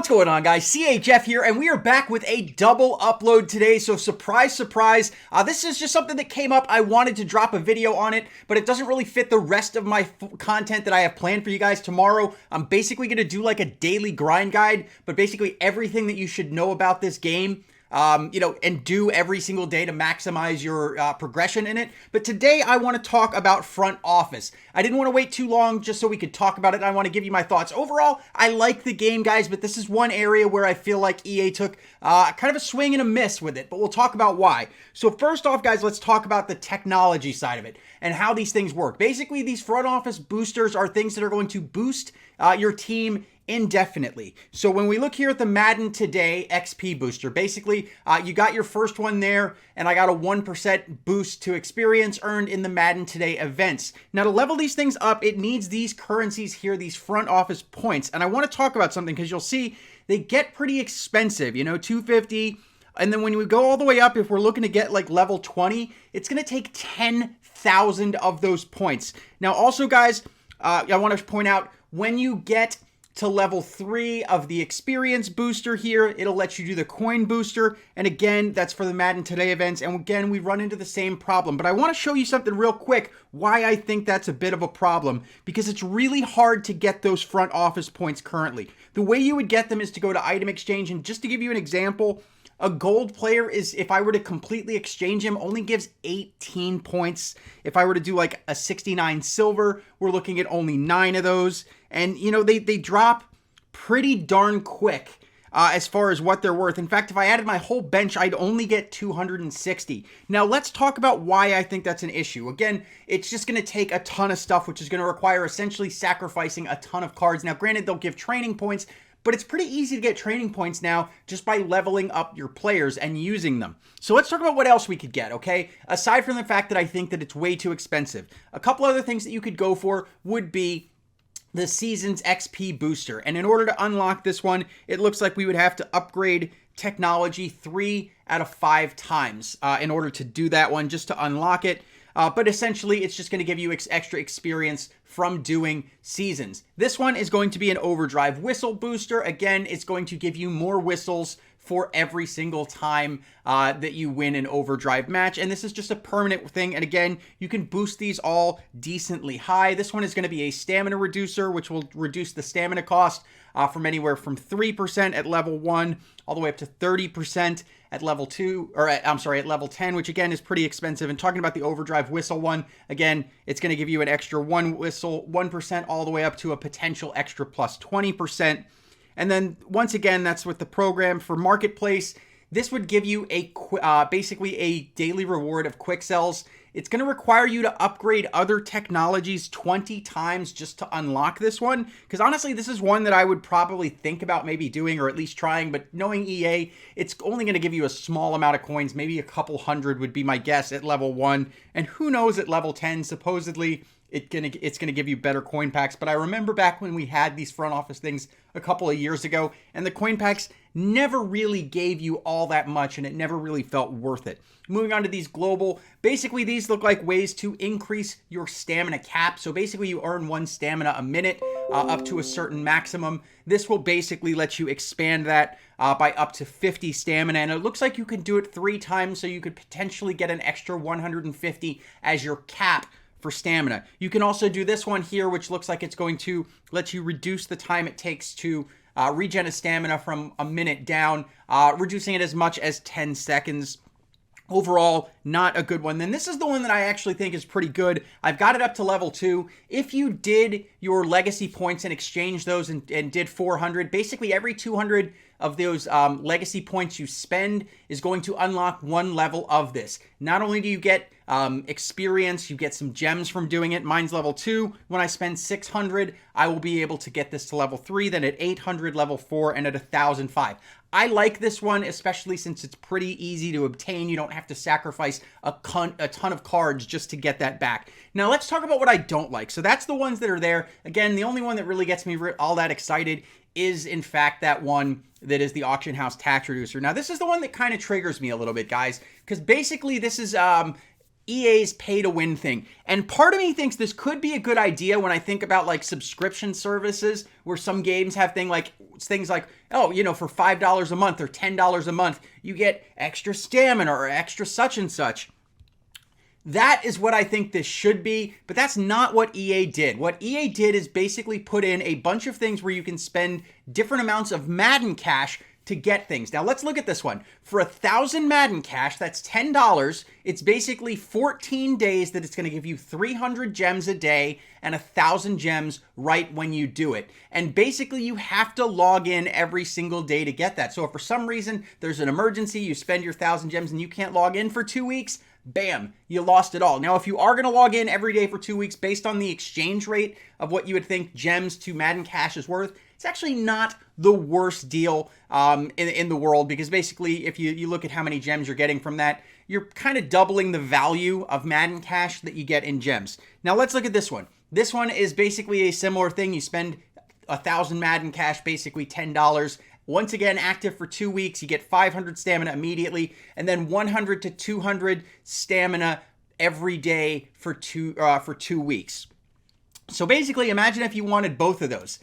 What's going on, guys? CHF here, and we are back with a double upload today. So surprise, surprise, this is just something that came up. I wanted to drop a video on it, but it doesn't really fit the rest of my content that I have planned for you guys tomorrow. I'm basically going to do like a daily grind guide, but basically everything that you should know about this game. And do every single day to maximize your progression in it. But today I want to talk about front office. I didn't want to wait too long just so we could talk about it. I want to give you my thoughts. Overall, I like the game, guys, but this is one area where I feel like EA took kind of a swing and a miss with it, but we'll talk about why. So first off, guys, let's talk about the technology side of it and how these things work. Basically, these front office boosters are things that are going to boost your team indefinitely. So when we look here at the Madden Today XP booster, basically you got your first one there, and I got a 1% boost to experience earned in the Madden Today events. Now to level these things up, it needs these currencies here, these front office points. And I want to talk about something because you'll see they get pretty expensive, 250. And then when we go all the way up, if we're looking to get like level 20, it's going to take 10,000 of those points. Now also, guys, I want to point out when you get to level 3 of the experience booster here, it'll let you do the coin booster. And again, that's for the Madden Today events. And again, we run into the same problem. But I want to show you something real quick why I think that's a bit of a problem, because it's really hard to get those front office points currently. The way you would get them is to go to item exchange. And just to give you an example, a gold player is, if I were to completely exchange him, only gives 18 points. If I were to do like a 69 silver, we're looking at only 9 of those. And, they drop pretty darn quick as far as what they're worth. In fact, if I added my whole bench, I'd only get 260. Now, let's talk about why I think that's an issue. Again, it's just going to take a ton of stuff, which is going to require essentially sacrificing a ton of cards. Now, granted, they'll give training points, but it's pretty easy to get training points now just by leveling up your players and using them. So let's talk about what else we could get, okay? Aside from the fact that I think that it's way too expensive. A couple other things that you could go for would be the Seasons XP booster. And in order to unlock this one, it looks like we would have to upgrade technology 3 out of 5 times in order to do that one, just to unlock it. But essentially, it's just going to give you extra experience from doing seasons. This one is going to be an overdrive whistle booster. Again, it's going to give you more whistles for every single time that you win an overdrive match. And this is just a permanent thing. And again, you can boost these all decently high. This one is going to be a stamina reducer, which will reduce the stamina cost from anywhere from 3% at level 1 all the way up to 30% at level 2, or at level 10, which again is pretty expensive. And talking about the overdrive whistle one, again, it's going to give you an extra 1% all the way up to a potential extra plus 20%. And then once again, that's with the program for Marketplace. This would give you basically a daily reward of quick sells. It's going to require you to upgrade other technologies 20 times just to unlock this one. Because honestly, this is one that I would probably think about maybe doing, or at least trying. But knowing EA, it's only going to give you a small amount of coins. Maybe a couple hundred would be my guess at level 1. And who knows at level 10, supposedly it's gonna give you better coin packs. But I remember back when we had these front office things a couple of years ago, and the coin packs never really gave you all that much, and it never really felt worth it. Moving on to these global, basically these look like ways to increase your stamina cap. So basically you earn 1 stamina a minute up to a certain maximum. This will basically let you expand that by up to 50 stamina, and it looks like you can do it 3 times, so you could potentially get an extra 150 as your cap for stamina. You can also do this one here, which looks like it's going to let you reduce the time it takes to regen a stamina from a minute down, reducing it as much as 10 seconds. Overall, not a good one. Then this is the one that I actually think is pretty good. I've got it up to level 2. If you did your legacy points and exchange those and did 400, basically every 200 of those legacy points you spend is going to unlock 1 level of this. Not only do you get experience, you get some gems from doing it. Mine's level 2. When I spend 600, I will be able to get this to level 3, then at 800, level 4, and at 1,005. I like this one, especially since it's pretty easy to obtain. You don't have to sacrifice a ton of cards just to get that back. Now, let's talk about what I don't like. So that's the ones that are there. Again, the only one that really gets me all that excited is, in fact, that one that is the auction house tax reducer. Now, this is the one that kind of triggers me a little bit, guys, because basically this is EA's pay to win thing. And part of me thinks this could be a good idea when I think about like subscription services where some games have things like, oh, you know, for $5 a month or $10 a month, you get extra stamina or extra such and such. That is what I think this should be, but that's not what EA did. What EA did is basically put in a bunch of things where you can spend different amounts of Madden cash to get things. Now let's look at this one. For 1,000 Madden cash, that's $10. It's basically 14 days that it's going to give you 300 gems a day and 1,000 gems right when you do it. And basically you have to log in every single day to get that. So if for some reason there's an emergency, you spend your 1,000 gems and you can't log in for 2 weeks, bam, you lost it all. Now, if you are going to log in every day for 2 weeks based on the exchange rate of what you would think gems to Madden cash is worth, it's actually not the worst deal in the world, because basically if you look at how many gems you're getting from that, you're kind of doubling the value of Madden cash that you get in gems. Now let's look at this one. This one is basically a similar thing. You spend 1,000 Madden cash, basically $10. Once again, active for 2 weeks, you get 500 stamina immediately, and then 100 to 200 stamina every day for 2 weeks. So basically, imagine if you wanted both of those.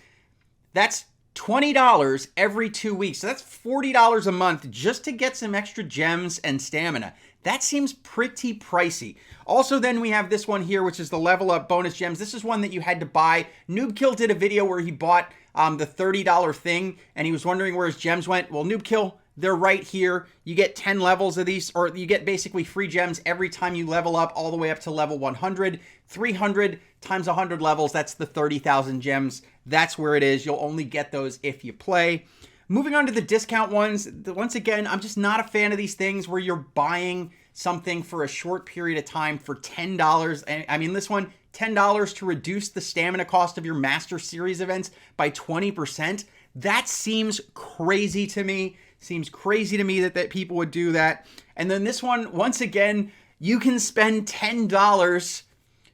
That's $20 every 2 weeks. So that's $40 a month just to get some extra gems and stamina. That seems pretty pricey. Also, then we have this one here, which is the level up bonus gems. This is one that you had to buy. Noobkill did a video where he bought the $30 thing, and he was wondering where his gems went. Well, Noobkill, they're right here. You get 10 levels of these, or you get basically free gems every time you level up all the way up to level 100. 300 times 100 levels, that's the 30,000 gems. That's where it is. You'll only get those if you play. Moving on to the discount ones, once again, I'm just not a fan of these things where you're buying something for a short period of time for $10. I mean, this one, $10 to reduce the stamina cost of your Master Series events by 20%. That seems crazy to me. Seems crazy to me that people would do that. And then this one, once again, you can spend $10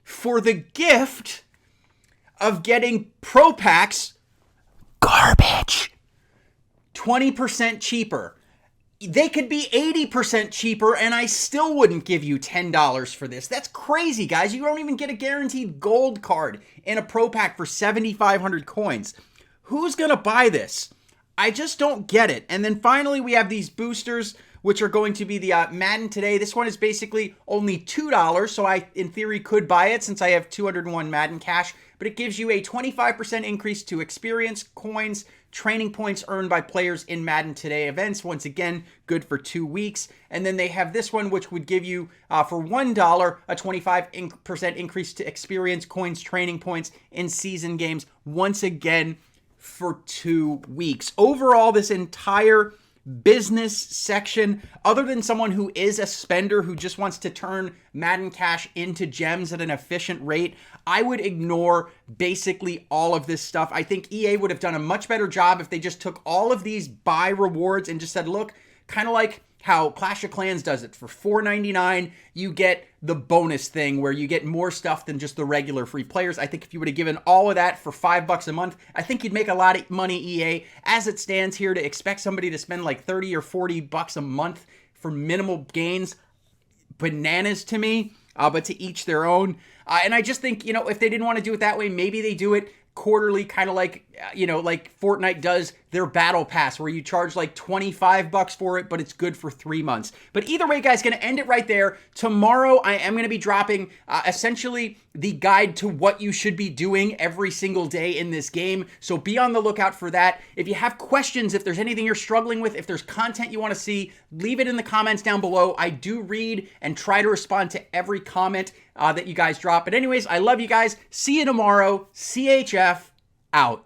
for the gift of getting Pro Packs garbage. 20% cheaper. They could be 80% cheaper and I still wouldn't give you $10 for this. That's crazy, guys. You don't even get a guaranteed gold card in a Pro Pack for 7,500 coins. Who's going to buy this? I just don't get it. And then finally, we have these boosters, which are going to be the Madden Today. This one is basically only $2, so I, in theory, could buy it since I have 201 Madden cash. But it gives you a 25% increase to experience, coins, training points earned by players in Madden Today events. Once again, good for 2 weeks. And then they have this one, which would give you, for $1, a 25% increase to experience, coins, training points in season games. Once again, for 2 weeks. Overall, this entire business section, other than someone who is a spender who just wants to turn Madden cash into gems at an efficient rate, I would ignore basically all of this stuff. I think EA would have done a much better job if they just took all of these buy rewards and just said, look, kind of like how Clash of Clans does it. For $4.99, you get the bonus thing where you get more stuff than just the regular free players. I think if you would have given all of that for $5 a month, I think you'd make a lot of money, EA. As it stands here, to expect somebody to spend like 30 or 40 bucks a month for minimal gains, bananas to me, but to each their own. And I just think, if they didn't want to do it that way, maybe they do it quarterly, kind of like, like Fortnite does their battle pass, where you charge like 25 bucks for it, but it's good for 3 months. But either way, guys, going to end it right there. Tomorrow, I am going to be dropping essentially the guide to what you should be doing every single day in this game. So be on the lookout for that. If you have questions, if there's anything you're struggling with, if there's content you want to see, leave it in the comments down below. I do read and try to respond to every comment that you guys drop. But anyways, I love you guys. See you tomorrow. CHF out.